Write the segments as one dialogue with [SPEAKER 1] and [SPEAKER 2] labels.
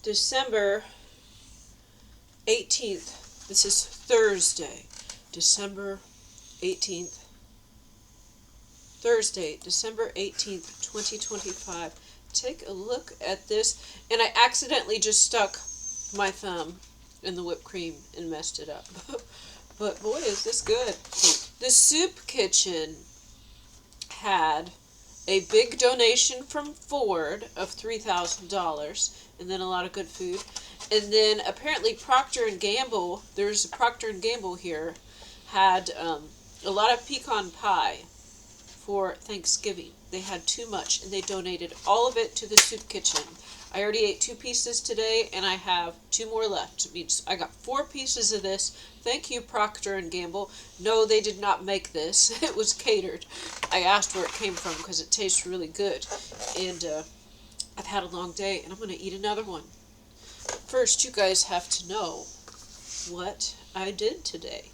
[SPEAKER 1] December 18th. This is Thursday, December 18th. Thursday, December 18th, 2025. Take a look at this. And I accidentally just stuck my thumb in the whipped cream and messed it up. But boy, is this good. The soup kitchen had a big donation from Ford of $3,000, and then a lot of good food. And then apparently Procter and Gamble, there's a Procter and Gamble here, had a lot of pecan pie for Thanksgiving. They had too much, and they donated all of it to the soup kitchen. I already ate 2 pieces today, and I have 2 more left. It means I got 4 pieces of this. Thank you, Procter and Gamble. No, they did not make this. It was catered. I asked where it came from because it tastes really good. And I've had a long day, and I'm going to eat another one. First, you guys have to know what I did today.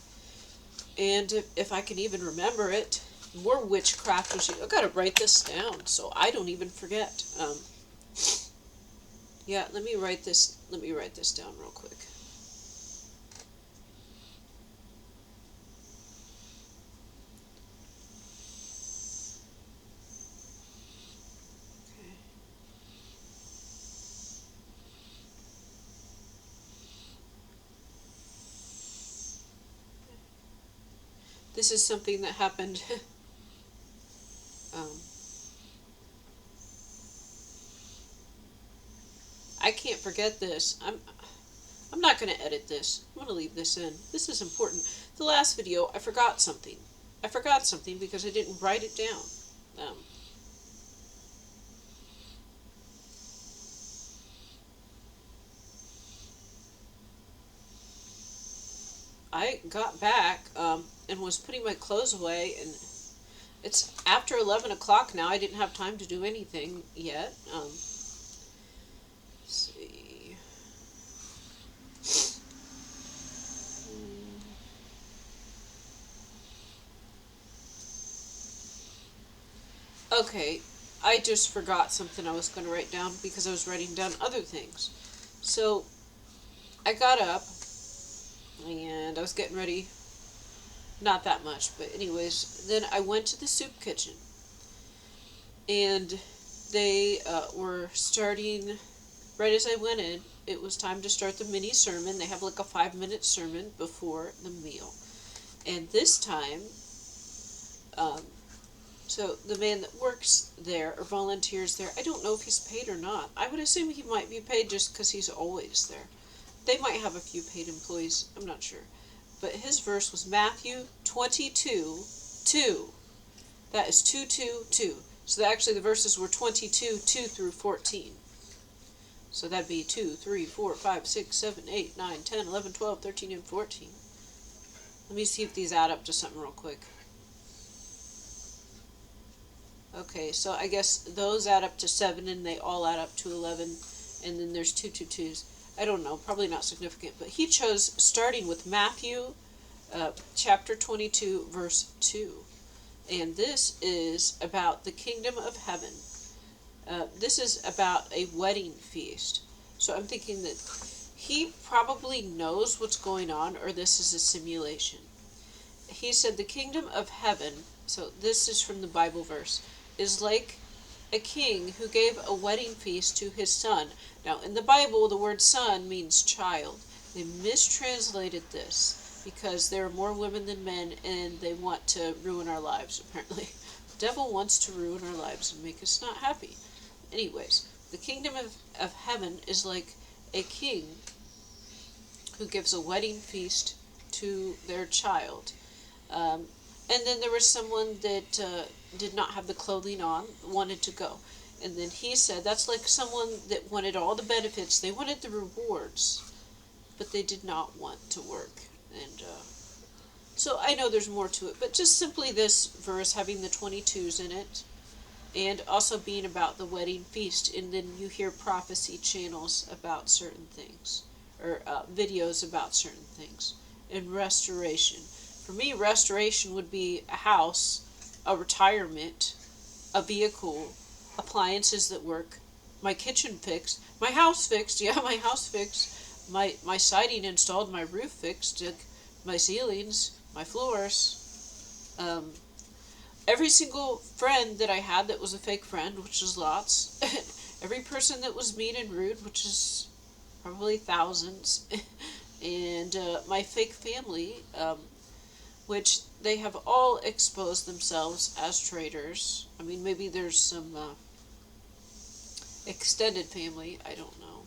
[SPEAKER 1] And if I can even remember it, more witchcraft. I've got to write this down so I don't even forget. Yeah, let me write this down real quick. Okay. This is something that happened I can't forget this. I'm not going to edit this. I'm going to leave this in. This is important. The last video, I forgot something. I forgot something because I didn't write it down. I got back and was putting my clothes away, and it's after 11 o'clock now. I didn't have time to do anything yet. Let's see. Okay, I just forgot something I was going to write down because I was writing down other things. So, I got up, and I was getting ready. Not that much, but anyways, then I went to the soup kitchen. And they were starting, right as I went in, it was time to start the mini sermon. They have like a 5-minute sermon before the meal. And this time, so the man that works there or volunteers there, I don't know if he's paid or not. I would assume he might be paid just because he's always there. They might have a few paid employees, I'm not sure. But his verse was Matthew 22:2. That is 2:2:2. So actually the verses were 22:2 through 14. So that'd be 2, 3, 4, 5, 6, 7, 8, 9, 10, 11, 12, 13, and 14. Let me see if these add up to something real quick. Okay, so I guess those add up to 7 and they all add up to 11. And then there's 2 2s. I don't know, probably not significant. But he chose starting with Matthew chapter 22, verse 2. And this is about the kingdom of heaven. This is about a wedding feast. So I'm thinking that he probably knows what's going on, or this is a simulation. He said the kingdom of heaven, so this is from the Bible verse, is like a king who gave a wedding feast to his son. Now, in the Bible, the word son means child. They mistranslated this because there are more women than men, and they want to ruin our lives, apparently. The devil wants to ruin our lives and make us not happy. Anyways, the kingdom of heaven is like a king who gives a wedding feast to their child. And then there was someone that did not have the clothing on, wanted to go. And then he said that's like someone that wanted all the benefits. They wanted the rewards, but they did not want to work. And so I know there's more to it, but just simply this verse having the 22s in it, and also being about the wedding feast. And then you hear prophecy channels about certain things, or videos about certain things, and restoration. For me, restoration would be a house, a retirement, a vehicle, appliances that work, my kitchen fixed, my house fixed. Yeah, my house fixed. My siding installed, my roof fixed, my ceilings, my floors. Every single friend that I had that was a fake friend, which is lots. Every person that was mean and rude, which is probably thousands. And my fake family, which they have all exposed themselves as traitors. I mean, maybe there's some extended family, I don't know.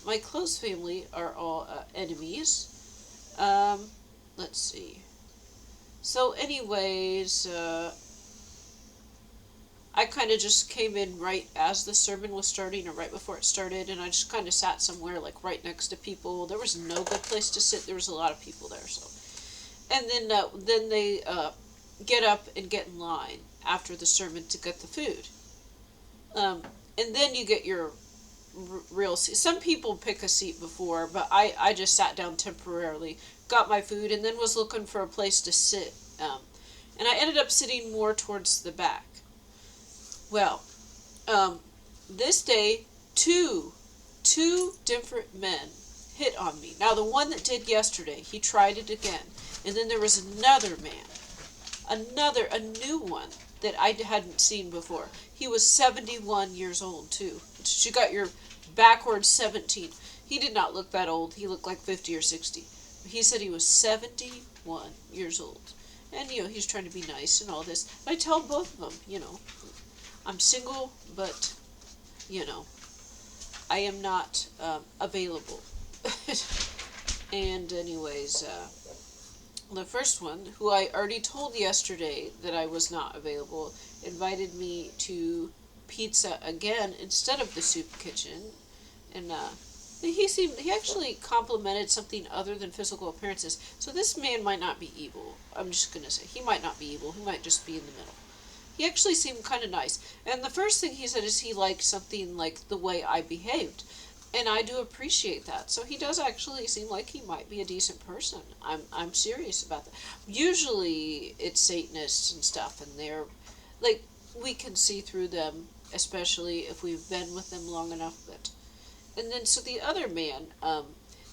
[SPEAKER 1] My close family are all enemies. Let's see. So, anyways, I kind of just came in right as the sermon was starting or right before it started, and I just kind of sat somewhere like right next to people. There was no good place to sit. There was a lot of people there, so. And then they get up and get in line after the sermon to get the food. And then you get your real seat. Some people pick a seat before, but I just sat down temporarily, got my food, and then was looking for a place to sit. And I ended up sitting more towards the back. Well, this day, two different men hit on me. Now, the one that did yesterday, he tried it again. And then there was another man, a new one that I hadn't seen before. He was 71 years old, too. You got your backwards 17. He did not look that old. He looked like 50 or 60. He said he was 71 years old. And, he's trying to be nice and all this. I tell both of them, I'm single, but, I am not available. And anyways, the first one, who I already told yesterday that I was not available, invited me to pizza again instead of the soup kitchen. And he actually complimented something other than physical appearances. So this man might not be evil. I'm just going to say, he might not be evil. He might just be in the middle. He actually seemed kind of nice. And the first thing he said is he liked something like the way I behaved. And I do appreciate that. So he does actually seem like he might be a decent person. I'm serious about that. Usually it's Satanists and stuff, and they're like, we can see through them, especially if we've been with them long enough. And then so the other man,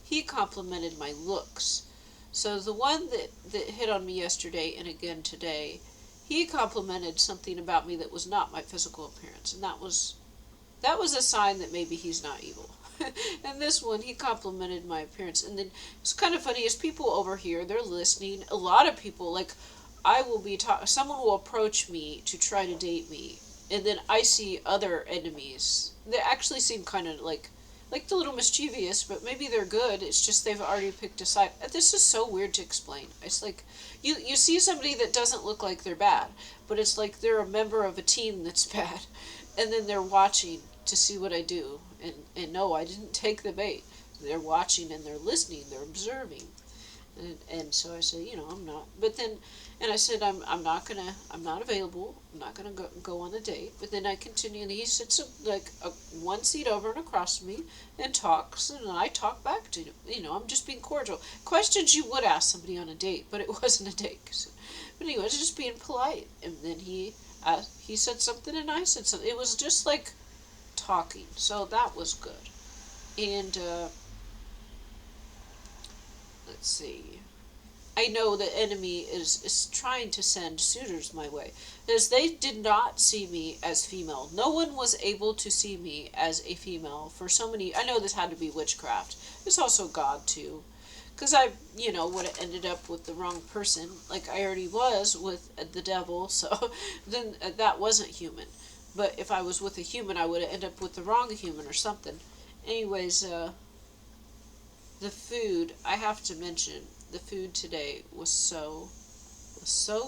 [SPEAKER 1] he complimented my looks. So the one that hit on me yesterday and again today, he complimented something about me that was not my physical appearance, and that was a sign that maybe he's not evil. And this one, he complimented my appearance. And then it's kind of funny, as people over here, they're listening. A lot of people, like, I will be someone will approach me to try to date me, and then I see other enemies. They actually seem kind of like a little mischievous, but maybe they're good. It's just they've already picked a side. This is so weird to explain. It's like you see somebody that doesn't look like they're bad, but it's like they're a member of a team that's bad, and then they're watching to see what I do, and no, I didn't take the bait. They're watching and they're listening, they're observing, and so I say, I'm not. But then, and I said, I'm not available. I'm not gonna go on the date. But then I continue, and he sits like one seat over and across from me and talks, and I talk back to him. I'm just being cordial. Questions you would ask somebody on a date, but it wasn't a date. So, but anyway, I was just being polite, and then he said something, and I said something. It was just like talking, so that was good. And let's see, I know the enemy is trying to send suitors my way, as they did not see me as female. No one was able to see me as a female for so many. I know this had to be witchcraft. It's also God too, because I would have ended up with the wrong person, like I already was with the devil. So then that wasn't human. But if I was with a human, I would have ended up with the wrong human or something. Anyways, the food, I have to mention, the food today was so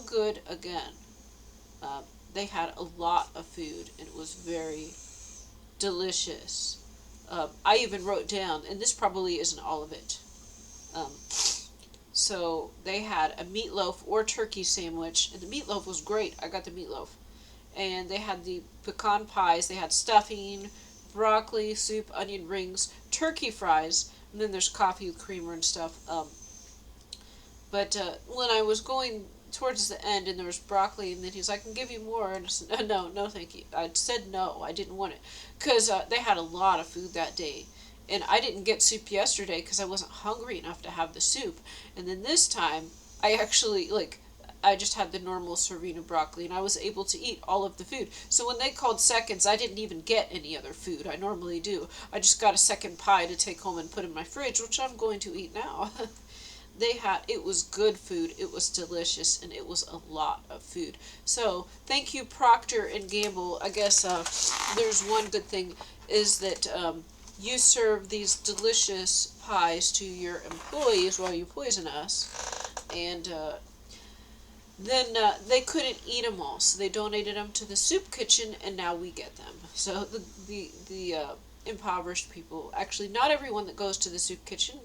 [SPEAKER 1] good again. They had a lot of food, and it was very delicious. I even wrote down, and this probably isn't all of it. So they had a meatloaf or turkey sandwich, and the meatloaf was great. I got the meatloaf. And they had the pecan pies, they had stuffing, broccoli, soup, onion rings, turkey fries, and then there's coffee with creamer and stuff. But when I was going towards the end, and there was broccoli, and then he's like, I can give you more, and I said, no, no, thank you. I said no, I didn't want it, because they had a lot of food that day, and I didn't get soup yesterday because I wasn't hungry enough to have the soup, and then this time, I actually, like, I just had the normal serving of broccoli, and I was able to eat all of the food. So when they called seconds, I didn't even get any other food. I normally do. I just got a second pie to take home and put in my fridge, which I'm going to eat now. It was good food, it was delicious, and it was a lot of food. So thank you, Procter and Gamble. I guess there's one good thing is that you serve these delicious pies to your employees while you poison us, and then they couldn't eat them all, so they donated them to the soup kitchen, and now we get them. So the impoverished people, actually not everyone that goes to the soup kitchen,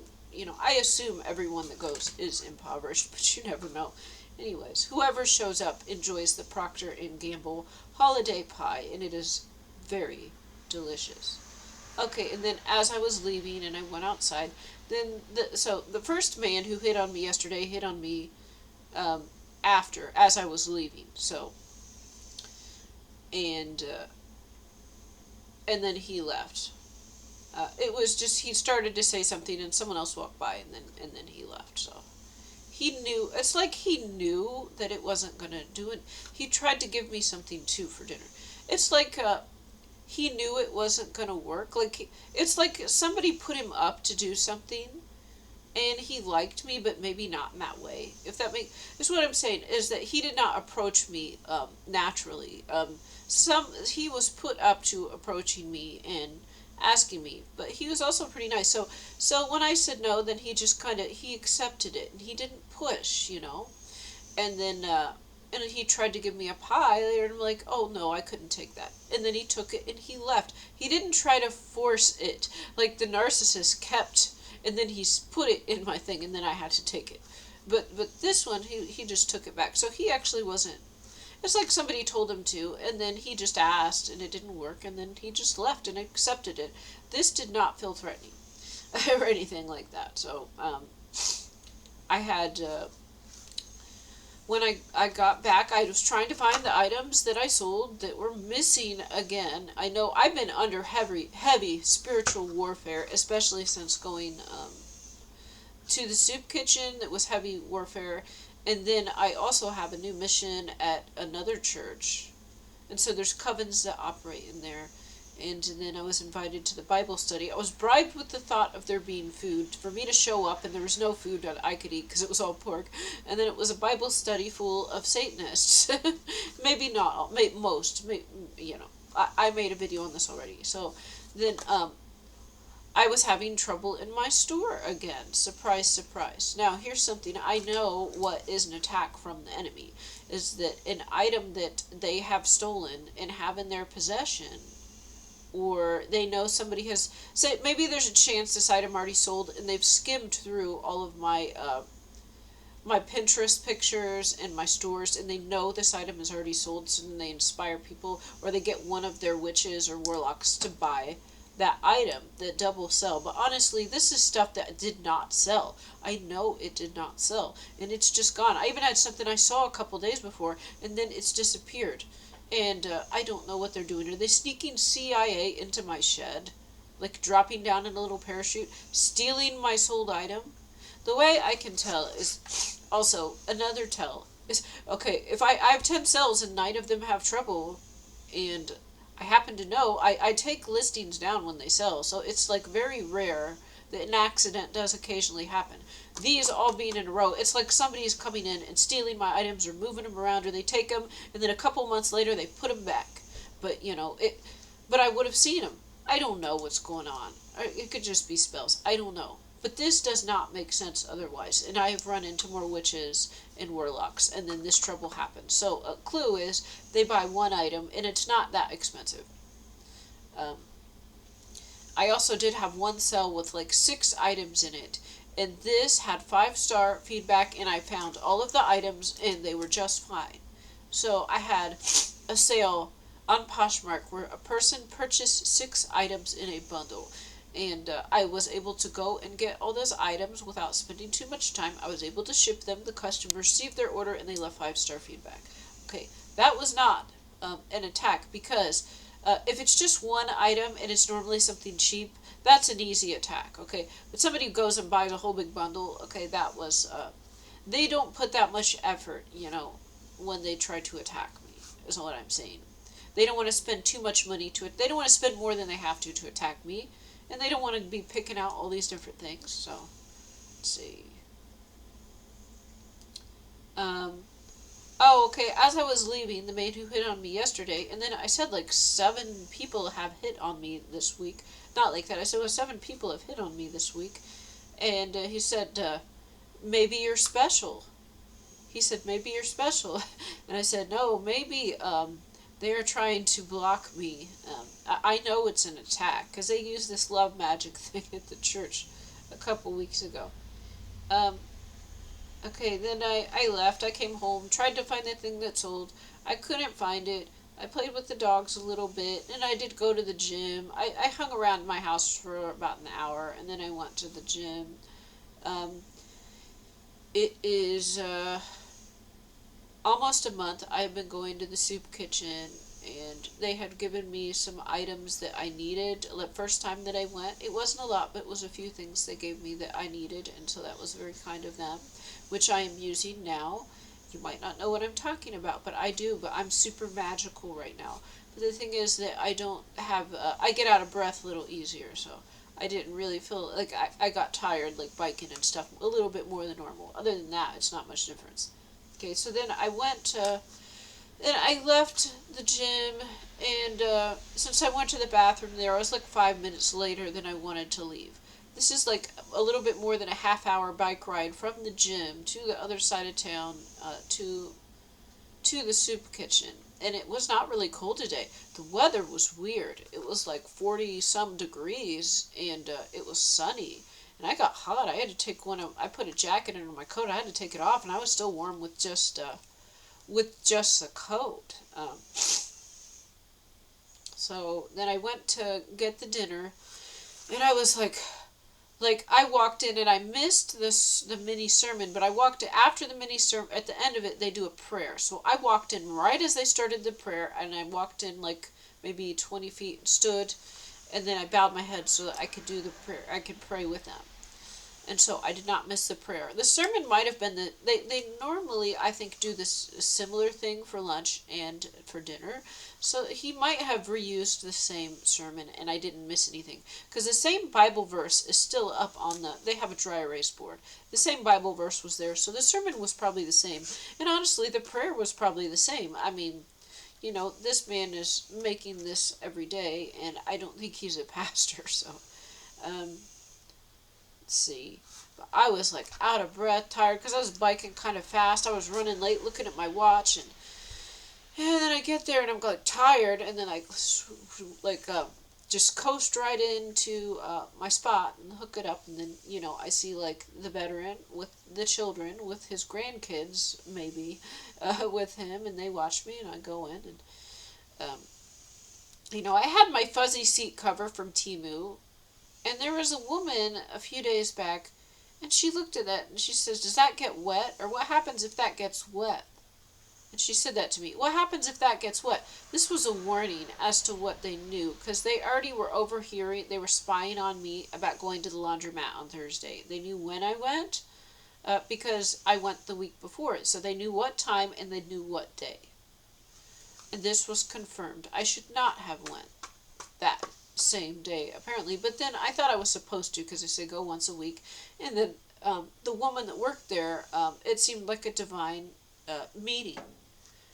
[SPEAKER 1] I assume everyone that goes is impoverished, but you never know. Anyways, whoever shows up enjoys the Procter and Gamble holiday pie, and it is very delicious. Okay, and then as I was leaving and I went outside, then the first man who hit on me yesterday hit on me as I was leaving. So, and then he left. It was just he started to say something, and someone else walked by, and then he left. So he knew. It's like he knew that it wasn't gonna do it. He tried to give me something too for dinner. It's like he knew it wasn't gonna work. Like it's like somebody put him up to do something, and he liked me, but maybe not in that way. If that makes, is what I'm saying, is that he did not approach me naturally. He was put up to approaching me and asking me, but he was also pretty nice. So when I said no, then he just he accepted it, and he didn't push, and then and he tried to give me a pie later, and I'm like, oh no, I couldn't take that, and then he took it and he left. He didn't try to force it like the narcissist kept, and then he put it in my thing, and then I had to take it. But this one, he just took it back. So he actually wasn't. It's like somebody told him to, and then he just asked, and it didn't work, and then he just left and accepted it. This did not feel threatening or anything like that. So I had, when I got back, I was trying to find the items that I sold that were missing again. I know I've been under heavy spiritual warfare, especially since going to the soup kitchen. That was heavy warfare. And then I also have a new mission at another church. And so there's covens that operate in there. And then I was invited to the Bible study. I was bribed with the thought of there being food for me to show up, and there was no food that I could eat because it was all pork. And then it was a Bible study full of Satanists. Maybe not all, most. I made a video on this already. So then I was having trouble in my store again. Surprise, surprise. Now, here's something. I know what is an attack from the enemy. Is that an item that they have stolen and have in their possession, or they know somebody has... Say, maybe there's a chance this item already sold, and they've skimmed through all of my my Pinterest pictures and my stores, and they know this item is already sold, so then they inspire people, or they get one of their witches or warlocks to buy that item that double sell. But honestly, this is stuff that did not sell. I know it did not sell, and it's just gone. I even had something I saw a couple days before, and then it's disappeared, and I don't know what they're doing. Are they sneaking CIA into my shed, like dropping down in a little parachute, stealing my sold item? The way I can tell is also another tell is, okay, if I have 10 cells and 9 of them have trouble, and I happen to know, I take listings down when they sell, so it's like very rare that an accident does occasionally happen. These all being in a row, it's like somebody's coming in and stealing my items or moving them around, or they take them and then a couple months later they put them back. But but I would have seen them. I don't know what's going on. It could just be spells. I don't know. But this does not make sense otherwise. And I have run into more witches and warlocks, and then this trouble happens. So a clue is they buy one item, and it's not that expensive. I also did have one cell with like 6 items in it, and this had 5-star feedback, and I found all of the items, and they were just fine. So I had a sale on Poshmark where a person purchased 6 items in a bundle. And I was able to go and get all those items without spending too much time. I was able to ship them. The customer received their order and they left 5-star feedback. Okay, that was not an attack because if it's just one item and it's normally something cheap, that's an easy attack. Okay, but somebody who goes and buys a whole big bundle, okay, that was they don't put that much effort, when they try to attack me. Is what I'm saying. They don't want to spend too much money to it. They don't want to spend more than they have to attack me. And they don't want to be picking out all these different things. So, let's see. Oh, okay. As I was leaving, the man who hit on me yesterday, and then I said like 7 people have hit on me this week. Not like that. I said, well, 7 people have hit on me this week. And he said, maybe you're special. He said, maybe you're special. And I said, no, maybe they're trying to block me. I know it's an attack because they used this love magic thing at the church a couple weeks ago. Um, okay, then I left. I came home, tried to find the thing that sold. I couldn't find it. I played with the dogs a little bit, and I did go to the gym. I hung around my house for about an hour, and then I went to the gym. Um, it is almost a month I've been going to the soup kitchen, and they had given me some items that I needed. The first time that I went, it wasn't a lot, but it was a few things they gave me that I needed, and so that was very kind of them, which I am using now. You might not know what I'm talking about, but I do, but I'm super magical right now. But the thing is that I don't have, I get out of breath a little easier, so I didn't really feel, like, I got tired, like, biking and stuff, a little bit more than normal. Other than that, it's not much difference. Okay, so then I went, then I left the gym, and since I went to the bathroom there, I was like 5 minutes later than I wanted to leave. This is like a little bit more than a half-hour bike ride from the gym to the other side of town, to the soup kitchen. And it was not really cold today. The weather was weird. It was like 40-some degrees, and it was sunny. And I got hot. I had to take I put a jacket under my coat. I had to take it off, and I was still warm with just the coat. So then I went to get the dinner, and I was like I walked in and I missed the mini sermon, but I walked in after the mini sermon. At the end of it, they do a prayer. So I walked in right as they started the prayer, and I walked in like maybe 20 feet and stood, and then I bowed my head so that I could do the prayer. I could pray with them. And so I did not miss the prayer. The sermon might have been they normally, I think, do this similar thing for lunch and for dinner. So he might have reused the same sermon, and I didn't miss anything. Because the same Bible verse is still up on they have a dry erase board. The same Bible verse was there, so the sermon was probably the same. And honestly, the prayer was probably the same. I mean, this man is making this every day, and I don't think he's a pastor, so... see, but I was like out of breath, tired, because I was biking kind of fast. I was running late, looking at my watch, and then I get there and I'm like tired, and then I just coast right into my spot and hook it up, and then I see like the veteran with the children with his grandkids maybe with him, and they watch me, and I go in, and I had my fuzzy seat cover from Temu. And there was a woman a few days back, and she looked at that, and she says, does that get wet? Or what happens if that gets wet? And she said that to me. What happens if that gets wet? This was a warning as to what they knew, because they already were overhearing. They were spying on me about going to the laundromat on Thursday. They knew when I went, because I went the week before. So they knew what time, and they knew what day. And this was confirmed. I should not have went that same day, apparently, but then I thought I was supposed to, because they say go once a week, and then the woman that worked there, it seemed like a divine meeting.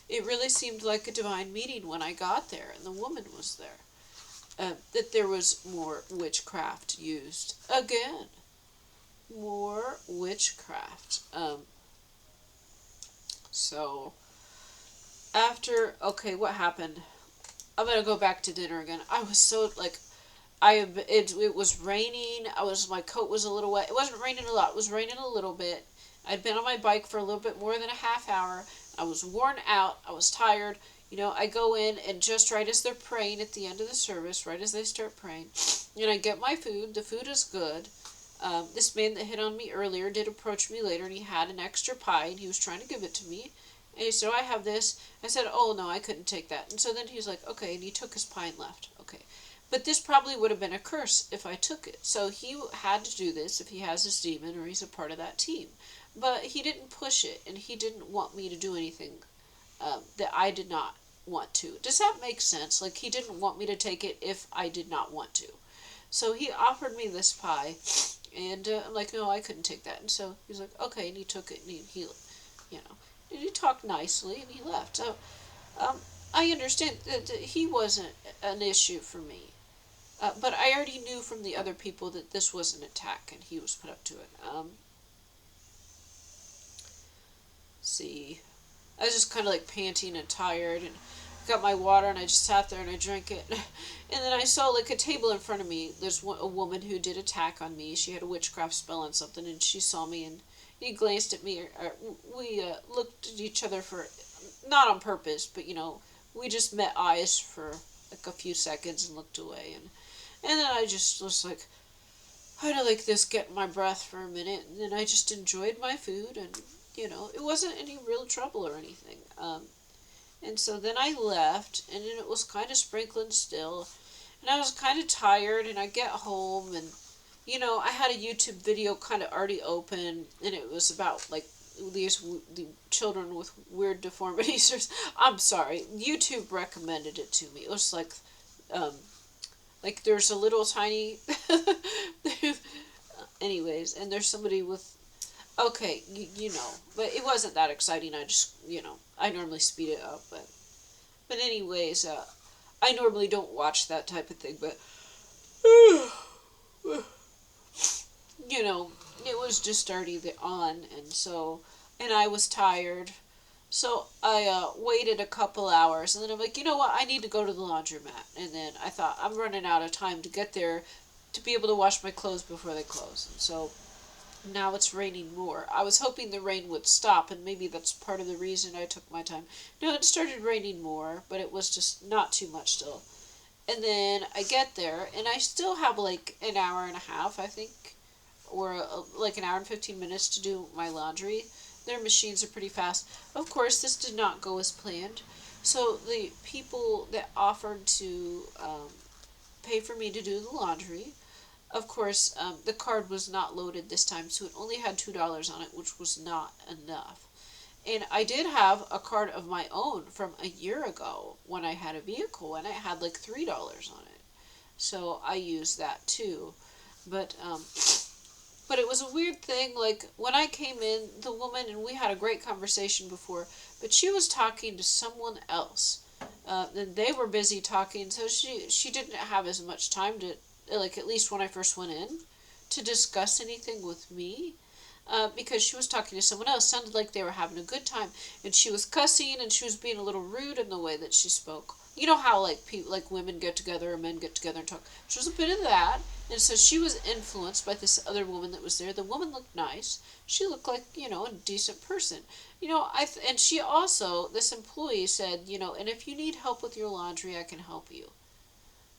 [SPEAKER 1] It really seemed like a divine meeting when I got there, and the woman was there, that there was more witchcraft used. Again, more witchcraft. So, okay, what happened? I'm gonna go back to dinner again. I was so it was raining. My coat was a little wet. It wasn't raining a lot. It was raining a little bit. I'd been on my bike for a little bit more than a half hour. I was worn out. I was tired. I go in, and just right as they're praying at the end of the service, right as they start praying, And I get my food. The food is good. This man that hit on me earlier did approach me later, and he had an extra pie, and he was trying to give it to me. And he said, "Oh, I have this." I said, "Oh, no, I couldn't take that." And so then he was like, "Okay," and he took his pie and left. Okay. But this probably would have been a curse if I took it. So he had to do this if he has this demon or he's a part of that team. But he didn't push it, and he didn't want me to do anything that I did not want to. Does that make sense? Like, he didn't want me to take it if I did not want to. So he offered me this pie, and I'm like, "No, I couldn't take that." And so he's like, "Okay," and he took it, and you know, and he talked nicely, and he left. So um, I understand that he wasn't an issue for me. But I already knew from the other people that this was an attack, and he was put up to it. See, I was just kind of like panting and tired, and got my water, and I just sat there and I drank it. And then I saw like a table in front of me. There's a woman who did attack on me. She had a witchcraft spell on something, and she saw me, and he glanced at me. We looked at each other for, not on purpose, but we just met eyes for like a few seconds and looked away, and then I just was like, kind of like this, getting my breath for a minute, and then I just enjoyed my food, and it wasn't any real trouble or anything. And so then I left, and then it was kind of sprinkling still, and I was kind of tired, and I get home, and I had a YouTube video kind of already open, and it was about like the children with weird deformities. I'm sorry, YouTube recommended it to me. It was like there's a little tiny anyways, and there's somebody with, okay, but it wasn't that exciting. I just, I normally speed it up, but anyways, I normally don't watch that type of thing, but it was just already on, and I was tired. So I waited a couple hours, and then I'm like, you know what? I need to go to the laundromat. And then I thought, I'm running out of time to get there to be able to wash my clothes before they close. And so now it's raining more. I was hoping the rain would stop, and maybe that's part of the reason I took my time. No, it started raining more, but it was just not too much still. And then I get there, and I still have like an hour and a half, I think, or like an hour and 15 minutes to do my laundry. Their machines are pretty fast. Of course, this did not go as planned. So the people that offered to pay for me to do the laundry, of course, the card was not loaded this time, so it only had $2 on it, which was not enough. And I did have a card of my own from a year ago when I had a vehicle, and it had like $3 on it. So I used that too. But it was a weird thing. Like, when I came in, the woman, and we had a great conversation before, but she was talking to someone else. And they were busy talking, so she didn't have as much time to, like, at least when I first went in, to discuss anything with me. Because she was talking to someone else. Sounded like they were having a good time, and she was cussing, and she was being a little rude in the way that she spoke. You know how like people, like women get together or men get together and talk. She was a bit of that, and so she was influenced by this other woman that was there. The woman looked nice. She looked like a decent person. And she also, this employee said, and if you need help with your laundry, I can help you.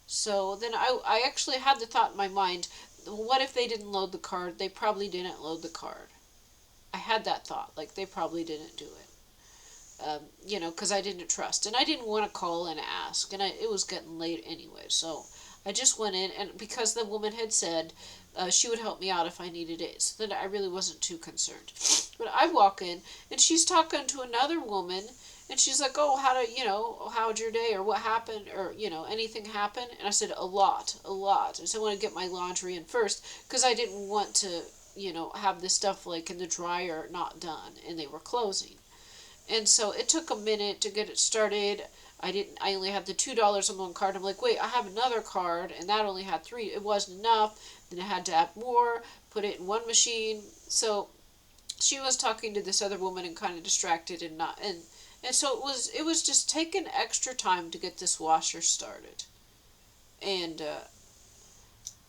[SPEAKER 1] So then I actually had the thought in my mind, what if they didn't load the card? They probably didn't load the card. I had that thought, like they probably didn't do it. Because I didn't trust. And I didn't want to call and ask. And it was getting late anyway. So I just went in, and because the woman had said she would help me out if I needed it, so that I really wasn't too concerned. But I walk in, and she's talking to another woman, and she's like, "Oh, how'd your day, or what happened, or, anything happen?" And I said, a lot. And so I want to get my laundry in first, because I didn't want to, have this stuff, like, in the dryer not done, and they were closing. And so it took a minute to get it started. I only had the $2 on one card. I'm like, wait, I have another card, and that only had 3. It wasn't enough. Then I had to add more, put it in one machine. So she was talking to this other woman and kind of distracted, and so it was just taking extra time to get this washer started. And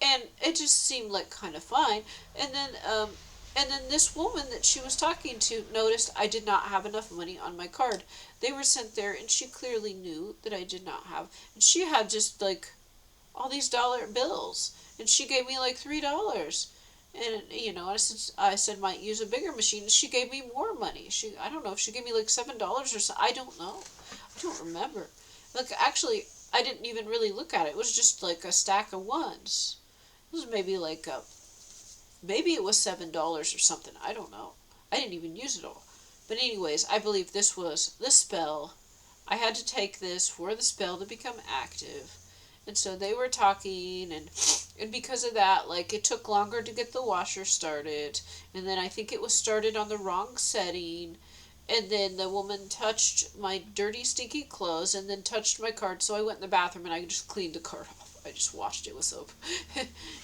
[SPEAKER 1] it just seemed like kind of fine. And then this woman that she was talking to noticed I did not have enough money on my card. They were sent there, and she clearly knew that I did not have. And she had just like all these dollar bills, and she gave me like $3. And I said might use a bigger machine. She gave me more money. I don't know if she gave me like $7 or so. I don't know. I don't remember. Like actually, I didn't even really look at it. It was just like a stack of ones. It was maybe it was $7 or something. I don't know. I didn't even use it all. But anyways, I believe this was the spell. I had to take this for the spell to become active. And so they were talking, and because of that, like, it took longer to get the washer started, and then I think it was started on the wrong setting, and then the woman touched my dirty, stinky clothes, and then touched my card, so I went in the bathroom and I just cleaned the card off. I just washed it with soap.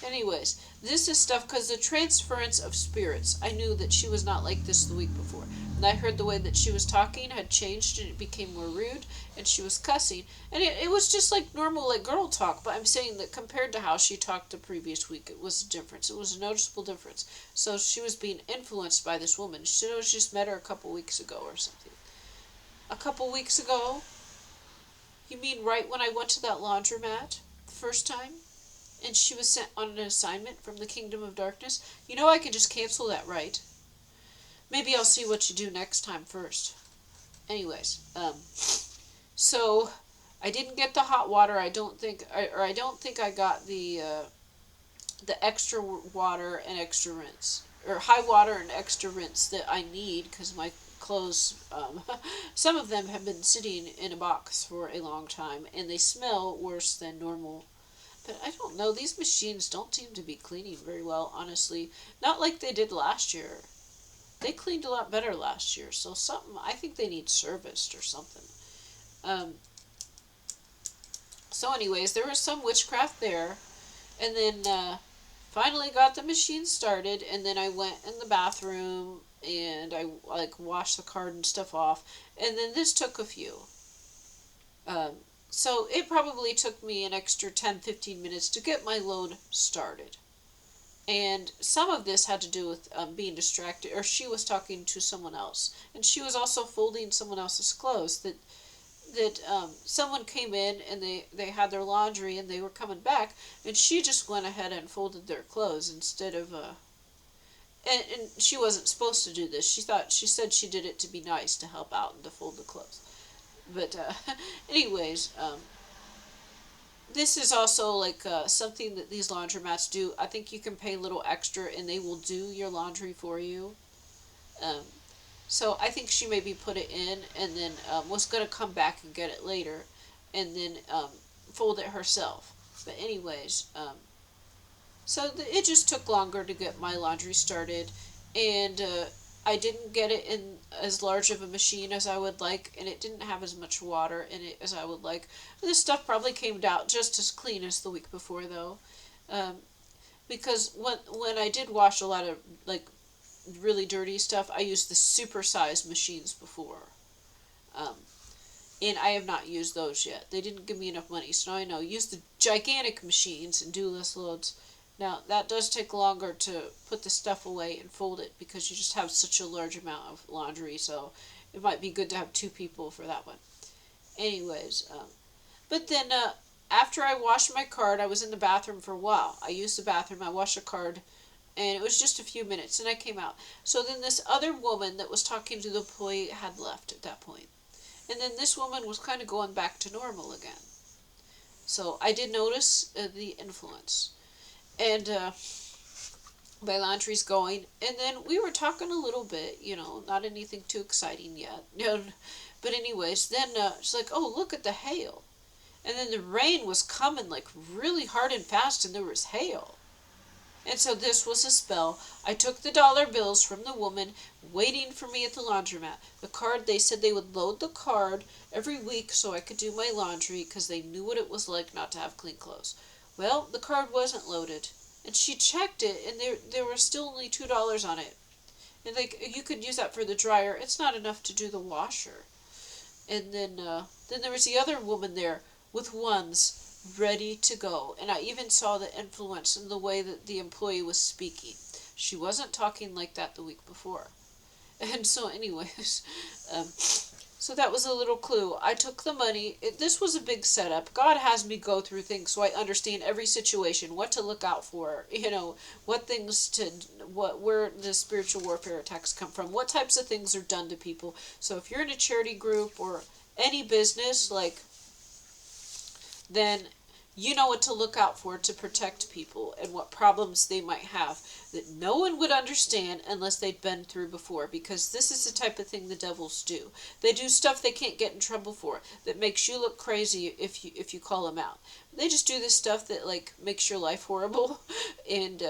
[SPEAKER 1] Anyways, this is stuff because the transference of spirits. I knew that she was not like this the week before. And I heard the way that she was talking had changed and it became more rude and she was cussing. And it was just like normal, like girl talk. But I'm saying that compared to how she talked the previous week, it was a difference. It was a noticeable difference. So she was being influenced by this woman. She was just met her a couple weeks ago or something. A couple weeks ago? You mean right when I went to that laundromat? First time, and she was sent on an assignment from the kingdom of darkness. I can just cancel that, right? Maybe I'll see what you do next time first. Anyways, so I didn't get the hot water. I don't think I got the extra water and extra rinse, or high water and extra rinse that I need because my clothes, some of them have been sitting in a box for a long time and they smell worse than normal. But I don't know, these machines don't seem to be cleaning very well, honestly. Not like they did last year. They cleaned a lot better last year, so I think they need serviced or something. So anyways, there was some witchcraft there, and then finally got the machine started, and then I went in the bathroom and I like washed the card and stuff off, and then this took a few. So it probably took me an extra 10-15 minutes to get my load started. And some of this had to do with being distracted, or she was talking to someone else, and she was also folding someone else's clothes. That someone came in and they had their laundry and they were coming back, and she just went ahead and folded their clothes instead of and she wasn't supposed to do this. She said she did it to be nice, to help out and to fold the clothes. But anyways, this is also like something that these laundromats do. I think you can pay a little extra and they will do your laundry for you. Um, so I think she maybe put it in and then was going to come back and get it later and then fold it herself. But anyways, so it just took longer to get my laundry started, and I didn't get it in as large of a machine as I would like, and it didn't have as much water in it as I would like. This stuff probably came out just as clean as the week before, though, because when I did wash a lot of like really dirty stuff, I used the super-sized machines before. Um, and I have not used those yet. They didn't give me enough money, so now I know. Use the gigantic machines and do less loads. Now, that does take longer to put the stuff away and fold it because you just have such a large amount of laundry, so it might be good to have two people for that one. Anyways, but then after I washed my card, I was in the bathroom for a while. I used the bathroom, I washed the card, and it was just a few minutes, and I came out. So then this other woman that was talking to the employee had left at that point. And then this woman was kind of going back to normal again. So I did notice the influence. And my laundry's going. And then we were talking a little bit, not anything too exciting yet. But anyways, then she's like, oh, look at the hail. And then the rain was coming like really hard and fast, and there was hail. And so this was a spell. I took the dollar bills from the woman waiting for me at the laundromat. The card, they said they would load the card every week so I could do my laundry because they knew what it was like not to have clean clothes. Well, the card wasn't loaded. And she checked it, and there was still only $2 on it. And like, you could use that for the dryer. It's not enough to do the washer. And then there was the other woman there with ones ready to go. And I even saw the influence in the way that the employee was speaking. She wasn't talking like that the week before. And so anyways, So that was a little clue. I took the money. This was a big setup. God has me go through things so I understand every situation, what to look out for, what things to, where the spiritual warfare attacks come from, what types of things are done to people. So if you're in a charity group or any business, like, then you know what to look out for to protect people and what problems they might have that no one would understand unless they'd been through before, because this is the type of thing the devils do. They do stuff they can't get in trouble for that makes you look crazy if you call them out. They just do this stuff that like makes your life horrible and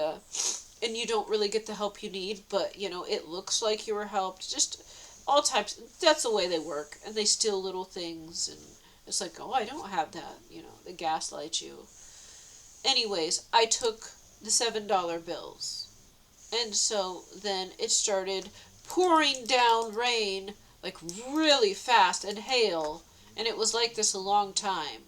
[SPEAKER 1] you don't really get the help you need, but it looks like you were helped. Just all types. That's the way they work, and they steal little things and it's like, oh, I don't have that. They gaslight you. Anyways, I took the $7 bills. And so then it started pouring down rain, like really fast, and hail. And it was like this a long time.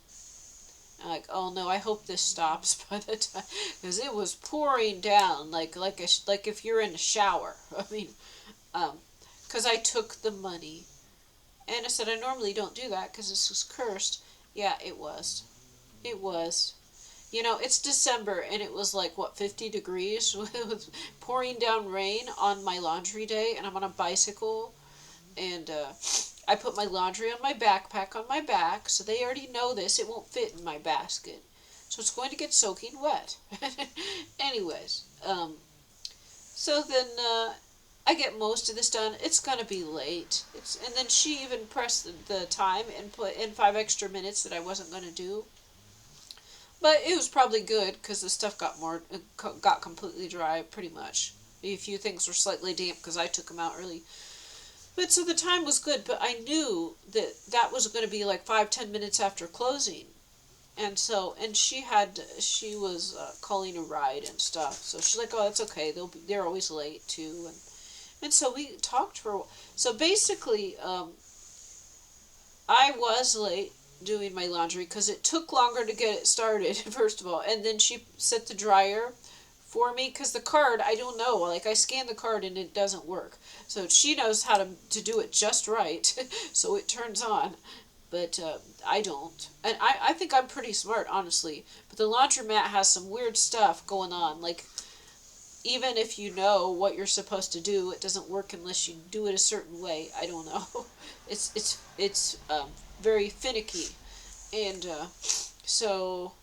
[SPEAKER 1] I'm like, oh no, I hope this stops by the time. Because it was pouring down like if you're in a shower. I mean, because I took the money. And I said, I normally don't do that because this was cursed. Yeah, it was. It was. It's December and it was like, 50 degrees with pouring down rain on my laundry day, and I'm on a bicycle. And I put my laundry on my backpack on my back, so they already know this. It won't fit in my basket. So it's going to get soaking wet. Anyways, so then I get most of this done. It's gonna be late. And then she even pressed the time and put in 5 extra minutes that I wasn't gonna do. But it was probably good because the stuff got completely dry pretty much. A few things were slightly damp because I took them out early. But so the time was good, but I knew that was going to be like 5-10 minutes after closing. And she was calling a ride and stuff. So she's like, oh, that's okay. They're always late too. And so we talked for a while. So basically, I was late doing my laundry because it took longer to get it started, first of all. And then she set the dryer for me because the card, I don't know. Like, I scanned the card and it doesn't work. So she knows how to do it just right. So it turns on. But I don't. And I think I'm pretty smart, honestly. But the laundromat has some weird stuff going on. Like, even if you know what you're supposed to do, it doesn't work unless you do it a certain way. I don't know. It's very finicky. And so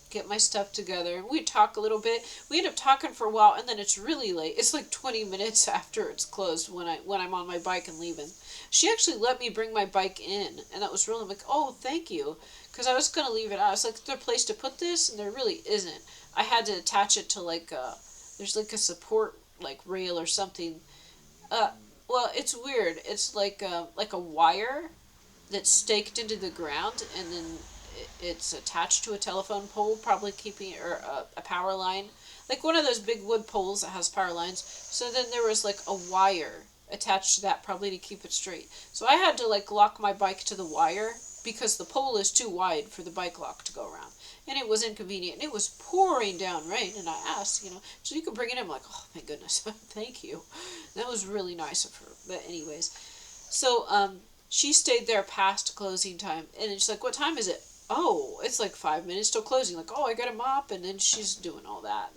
[SPEAKER 1] get my stuff together. We talk a little bit. We end up talking for a while, and then it's really late. It's like 20 minutes after it's closed when I'm on my bike and leaving. She actually let me bring my bike in, and that was really like, oh, thank you, because I was gonna leave it out. I was like, is there a place to put this? And there really isn't. I had to attach it to there's like a support like rail or something. Well, it's weird. It's like a wire that's staked into the ground, and then it's attached to a telephone pole, probably or a power line, like one of those big wood poles that has power lines. So then there was like a wire attached to that, probably to keep it straight. So I had to like lock my bike to the wire because the pole is too wide for the bike lock to go around. And it was inconvenient. And it was pouring down rain. And I asked, so you could bring it in. I'm like, oh, thank goodness. Thank you. That was really nice of her. But anyways, so she stayed there past closing time. And she's like, what time is it? Oh, it's like 5 minutes till closing. Like, oh, I got a mop. And then she's doing all that.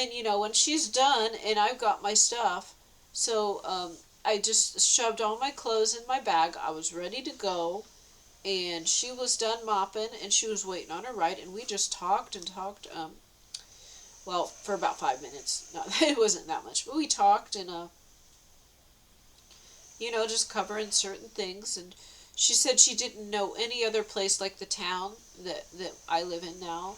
[SPEAKER 1] And when she's done and I've got my stuff, so I just shoved all my clothes in my bag. I was ready to go. And she was done mopping, and she was waiting on her ride, and we just talked and talked, well, for about 5 minutes. No, it wasn't that much, but we talked, and, just covering certain things, and she said she didn't know any other place like the town that I live in now,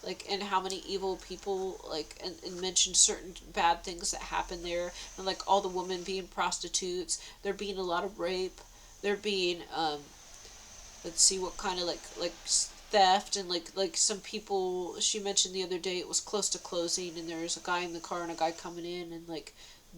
[SPEAKER 1] like, and how many evil people, like, and mentioned certain bad things that happen there, and, like, all the women being prostitutes, there being a lot of rape, there being, let's see what kind of like theft, and like some people, she mentioned the other day it was close to closing and there was a guy in the car and a guy coming in, and like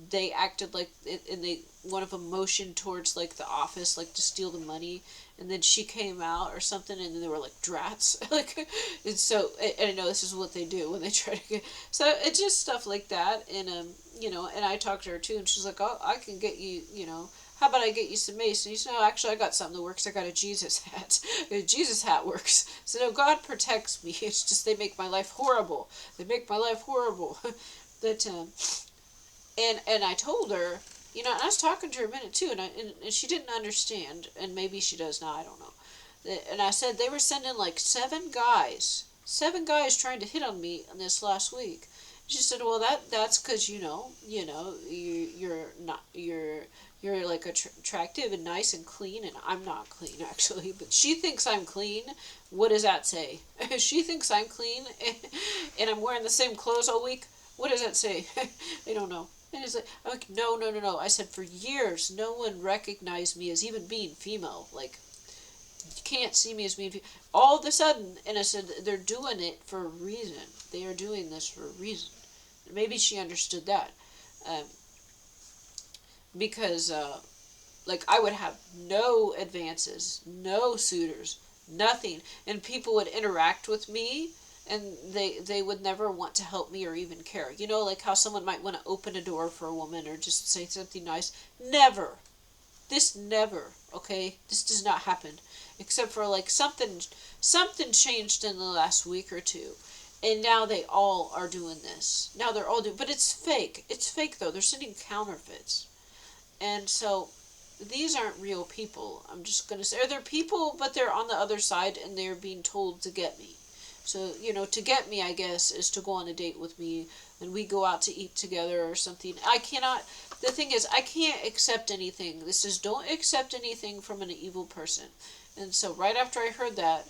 [SPEAKER 1] they acted like it, and one of them motioned towards like the office like to steal the money, and then she came out or something, and then they were like drats. Like, and so and I know this is what they do when they try to get, so it's just stuff like that. And and I talked to her too, and she's like, oh, I can get you, how about I get you some mace? And he said, no, actually, I got something that works. I got a Jesus hat. A Jesus hat works. So, no, God protects me. It's just they make my life horrible. They make my life horrible. that, and I told her, and I was talking to her a minute, too, and she didn't understand, and maybe she does now, I don't know. And I said they were sending like 7 guys trying to hit on me in this last week. She said, "Well, that's because you're like attractive and nice and clean, and I'm not clean actually. But she thinks I'm clean. What does that say? She thinks I'm clean, and I'm wearing the same clothes all week. What does that say? I don't know." And it's like, I'm like, no, no, no, no. I said for years, no one recognized me as even being female. Like, you can't see me as being female. All of a sudden, and I said, they're doing it for a reason. They are doing this for a reason. Maybe she understood that. Um, because, like, I would have no advances, no suitors, nothing. And people would interact with me, and they would never want to help me or even care. Like how someone might want to open a door for a woman or just say something nice. Never. This never, okay? This does not happen. Except for, like, something changed in the last week or two. And now they all are doing this. Now they're all doing, but it's fake. It's fake, though. They're sending counterfeits. And so, these aren't real people. I'm just going to say, they're people, but they're on the other side, and they're being told to get me. So, to get me, I guess, is to go on a date with me, and we go out to eat together or something. The thing is, I can't accept anything. This is, don't accept anything from an evil person. And so, right after I heard that,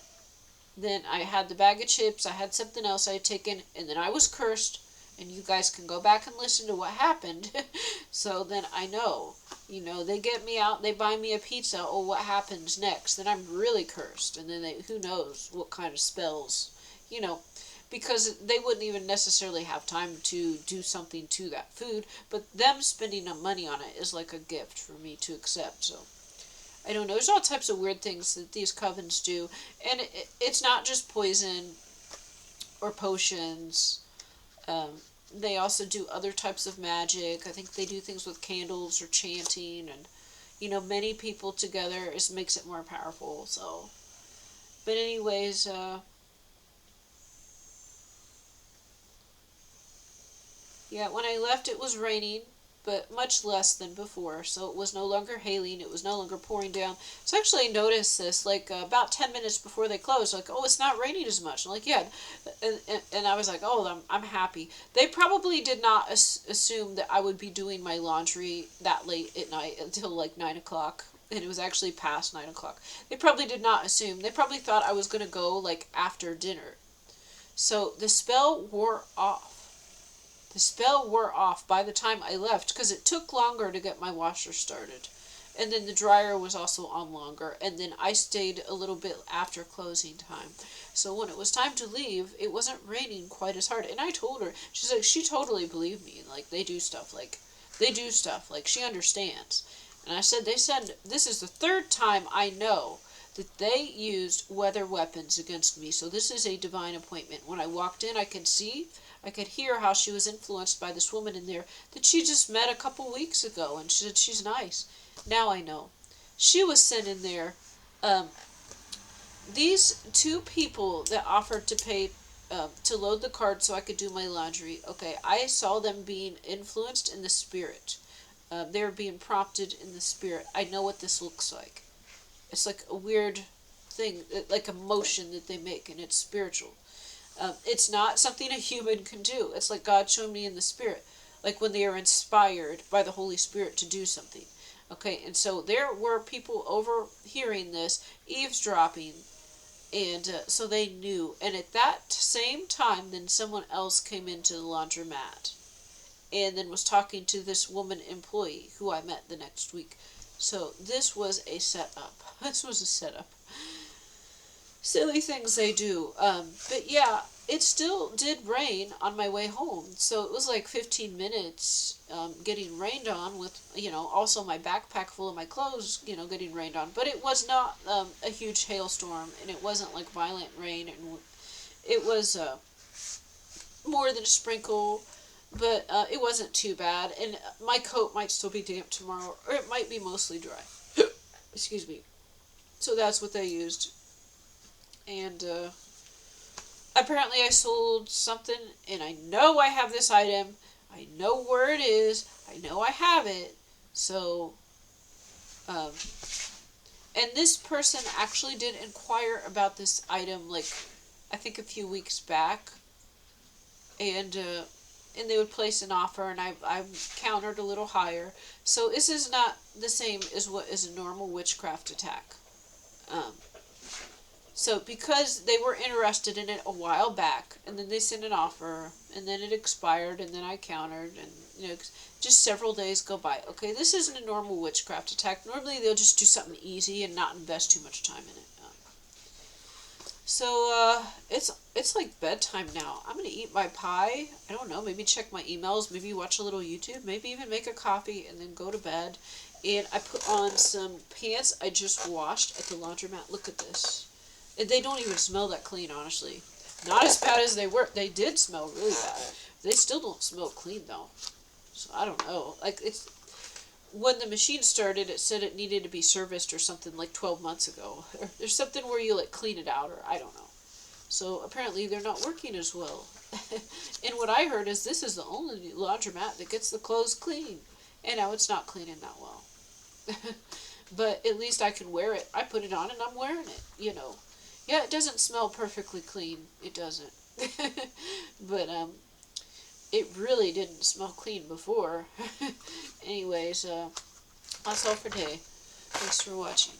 [SPEAKER 1] then I had the bag of chips, I had something else I had taken, and then I was cursed, and you guys can go back and listen to what happened. So then I know, they get me out, they buy me a pizza, oh, what happens next? Then I'm really cursed, and then who knows what kind of spells, because they wouldn't even necessarily have time to do something to that food, but them spending money on it is like a gift for me to accept, so. I don't know. There's all types of weird things that these covens do. And it's not just poison or potions. They also do other types of magic. I think they do things with candles or chanting. And, many people together makes it more powerful. So, but anyways, yeah, when I left it was raining, but much less than before, so it was no longer hailing, it was no longer pouring down. So I actually noticed this, like, about 10 minutes before they closed, like, oh, it's not raining as much. I'm like, yeah, and I was like, oh, I'm happy. They probably did not assume that I would be doing my laundry that late at night until, like, 9 o'clock, and it was actually past 9 o'clock. They probably did not assume. They probably thought I was going to go, like, after dinner. So the spell wore off. The spell wore off by the time I left, because it took longer to get my washer started. And then the dryer was also on longer, and then I stayed a little bit after closing time. So when it was time to leave, it wasn't raining quite as hard. And I told her, she's like, she totally believed me. Like, they do stuff, like, she understands. And I said, this is the third time I know that they used weather weapons against me. So this is a divine appointment. When I walked in, I could hear how she was influenced by this woman in there that she just met a couple weeks ago, and she said she's nice. Now I know. She was sent in there. These 2 people that offered to pay to load the cart so I could do my laundry, okay, I saw them being influenced in the spirit. They were being prompted in the spirit. I know what this looks like. It's like a weird thing, like a motion that they make, and it's spiritual. It's not something a human can do. It's like God showed me in the spirit, like when they are inspired by the Holy Spirit to do something. Okay, and so there were people overhearing this, eavesdropping, and so they knew. And at that same time, then someone else came into the laundromat and then was talking to this woman employee who I met the next week. So this was a setup. This was a setup. Silly things they do. But yeah, it still did rain on my way home. So it was like 15 minutes getting rained on with, also my backpack full of my clothes, getting rained on. But it was not a huge hailstorm, and it wasn't like violent rain. And it was more than a sprinkle. But it wasn't too bad, and my coat might still be damp tomorrow, or it might be mostly dry. Excuse me. So that's what they used. And apparently I sold something, and I know I have this item. I know where it is. I know I have it. So, um, and this person actually did inquire about this item, like, I think a few weeks back. And they would place an offer, and I countered a little higher. So this is not the same as what is a normal witchcraft attack. Um, so because they were interested in it a while back, and then they sent an offer, and then it expired, and then I countered, and just several days go by. Okay, this isn't a normal witchcraft attack. Normally they'll just do something easy and not invest too much time in it. So it's like bedtime now. I'm gonna eat my pie. I don't know. Maybe check my emails. Maybe watch a little YouTube. Maybe even make a coffee and then go to bed. And I put on some pants I just washed at the laundromat. Look at this. And they don't even smell that clean, honestly. Not as bad as they were. They did smell really bad. They still don't smell clean though. So I don't know. Like it's when the machine started, it said it needed to be serviced or something like 12 months ago. There's something where you like clean it out, or I don't know. So apparently they're not working as well. And what I heard is this is the only laundromat that gets the clothes clean. And now it's not cleaning that well. But at least I can wear it. I put it on and I'm wearing it. Yeah, it doesn't smell perfectly clean. It doesn't. But it really didn't smell clean before. Anyways, that's all for today. Thanks for watching.